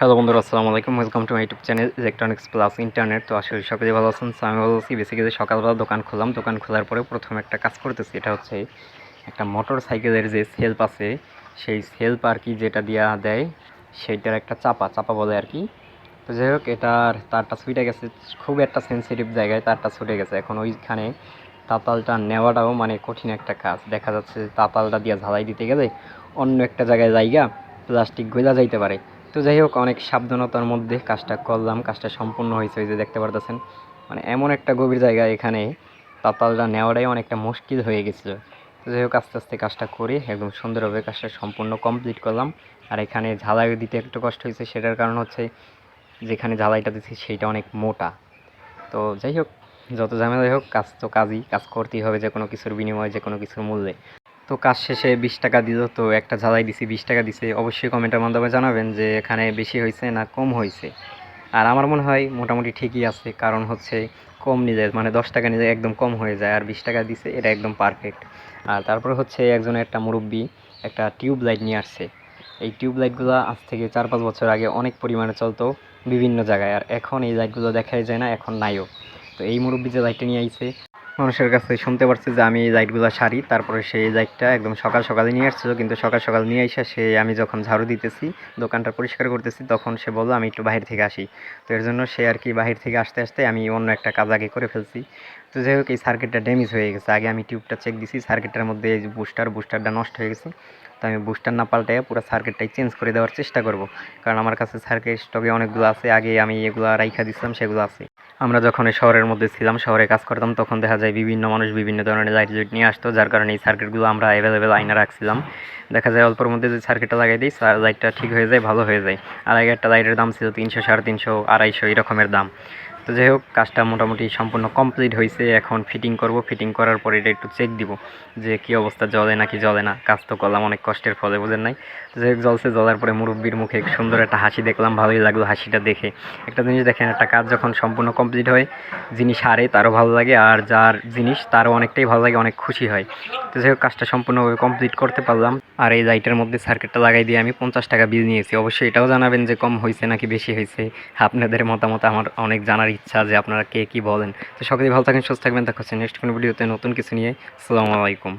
Hello বন্ধুরা, আসসালামু আলাইকুম। Welcome to my YouTube channel electronics plus internet. তো আসলে সকলেই ভালো আছেন। সো আমি ভালো আছি। বেসিক্যালি সকালবেলা দোকান খুললাম। দোকান খোলার পরে প্রথম একটা কাজ করতেছি, এটা হচ্ছে একটা মোটর সাইকেলের যে সেলফ আছে, সেই সেলফ আর কি যেটা দিয়া দেয়, সেইটার একটা চাপা বলে আর কি। তো যাই হোক, এটার তারটা ছুটে গেছে, খুব একটা সেন্সিটিভ জায়গায় তারটা ছুটে গেছে। এখন ওইখানে তাতালটা নেওয়াটাও মানে কঠিন একটা কাজ। দেখা যাচ্ছে তাতালটা দিয়ে ঝালাই দিতে গেলে অন্য একটা জায়গায় জায়গা প্লাস্টিক গইলা যাইতে পারে। তো যাই হোক, অনেক সাবধানতার মধ্যে কাজটা করলাম। কাজটা সম্পূর্ণ হয়েছে, ওই যে দেখতে পারতেছেন। মানে এমন একটা গভীর জায়গায় এখানে তাতালটা নেওয়াটাই অনেকটা মুশকিল হয়ে গেছিলো। তো যাই হোক, আস্তে আস্তে কাজটা করে একদম সুন্দরভাবে কাজটা সম্পূর্ণ কমপ্লিট করলাম। আর এখানে ঝালাই দিতে একটু কষ্ট হয়েছে, সেটার কারণ হচ্ছে যেখানে ঝালাইটা দিচ্ছি সেইটা অনেক মোটা। তো যাই হোক, যত ঝামেলাই হোক, কাজ তো কাজই, কাজ করতেই হবে যে কোনো কিছুর বিনিময়ে, যে কোনো কিছুর মূল্যে। তো কাজ শেষে 20 টাকা দিল। তো একটা ঝালাই দিছি, 20 টাকা দিছে। অবশ্যই কমেন্টের মাধ্যমে জানাবেন যে এখানে বেশি হয়েছে না কম হয়েছে। আর আমার মনে হয় মোটামুটি ঠিকই আছে, কারণ হচ্ছে কম নিলে মানে 10 টাকা নিলে একদম কম হয়ে যায়, আর 20 টাকা দিছে, এটা একদম পারফেক্ট। আর তারপরে হচ্ছে একজনের একটা মুরব্বি একটা টিউব লাইট নিয়ে আসছে। এই টিউব লাইটগুলো আজ থেকে 4-5 বছর আগে অনেক পরিমাণে চলতো বিভিন্ন জায়গায়, আর এখন এই লাইটগুলো দেখাই যায় না, এখন নাইও। তো এই মুরব্বি যে লাইটটা নিয়ে আইছে, মানুষের কাছে শুনতে পারছে যে আমি এই লাইটগুলো সারি, তারপরে সেই লাইটটা একদম সকাল সকালে নিয়ে আসছিল। কিন্তু সকাল সকাল নিয়ে এসে সে, আমি যখন ঝাড়ু দিতেছি, দোকানটা পরিষ্কার করতেছি, তখন সে বললো আমি একটু বাহির থেকে আসি। তো এর জন্য সে আর কি বাহির থেকে আসতে আসতে আমি অন্য একটা কাজ আগে করে ফেলছি। তো যাই হোক, এই সার্কিটটা ড্যামেজ হয়ে গেছে। আগে আমি টিউবটা চেক দিছি, সার্কিটটার মধ্যে এই যে বুস্টারটা নষ্ট হয়ে গেছে। তো আমি বুস্টার না পাল্টায় পুরো সার্কিটটাই চেঞ্জ করে দেওয়ার চেষ্টা করব, কারণ আমার কাছে সার্কিট স্টকে অনেকগুলো আছে, আগে আমি এগুলো রাইখা দিছিলাম, সেগুলো আছে। আমরা যখন এই শহরের মধ্যে ছিলাম, শহরে কাজ করতাম, তখন দেখা যায় বিভিন্ন মানুষ বিভিন্ন ধরনের লাইট নিয়ে আসতো, যার কারণে এই সার্কিটগুলো আমরা অ্যাভেলেবেল আইনা রাখছিলাম। দেখা যায় অল্পের মধ্যে যে সার্কিটটা লাগাই দিই, লাইটটা ঠিক হয়ে যায়, ভালো হয়ে যায়। আর আগে একটা লাইটের দাম ছিল 300, 350, 250 এরকমের দাম। তো যাই হোক, কাজটা মোটামুটি সম্পূর্ণ কমপ্লিট হয়েছে। এখন ফিটিং করব, ফিটিং করার পরে এটা একটু চেক দিব যে কী অবস্থা, জ্বলে নাকি জ্বলে না। কাজ তো করলাম অনেক কষ্টের ফলে, বুঝেন নাই। তো যাই হোক, জ্বলছে। জ্বলার পরে মুরব্বির মুখে সুন্দর একটা হাসি দেখলাম, ভালোই লাগলো হাসিটা দেখে। একটা জিনিস দেখেন, একটা কাজ যখন সম্পূর্ণ কমপ্লিট হয়, যিনি সারে তারও ভালো লাগে, আর যার জিনিস তারও অনেকটাই ভালো লাগে, অনেক খুশি হয়। তো যাই হোক, কাজটা সম্পূর্ণভাবে কমপ্লিট করতে পারলাম। আর এই লাইটের মধ্যে সার্কিটটা লাগাই দিয়ে আমি 50 টাকা বিল নিয়েছি। অবশ্যই এটাও জানাবেন যে কম হয়েছে নাকি বেশি হয়েছে। আপনাদের মতামত আমার অনেক জানার ইচ্ছা, যে আপনারা কে কী বলেন। তো সকলেই ভালো থাকেন, সুস্থ থাকবেন। দেখা হচ্ছে নেক্সট কোনো ভিডিওতে নতুন কিছু নিয়ে। আসসালামু আলাইকুম।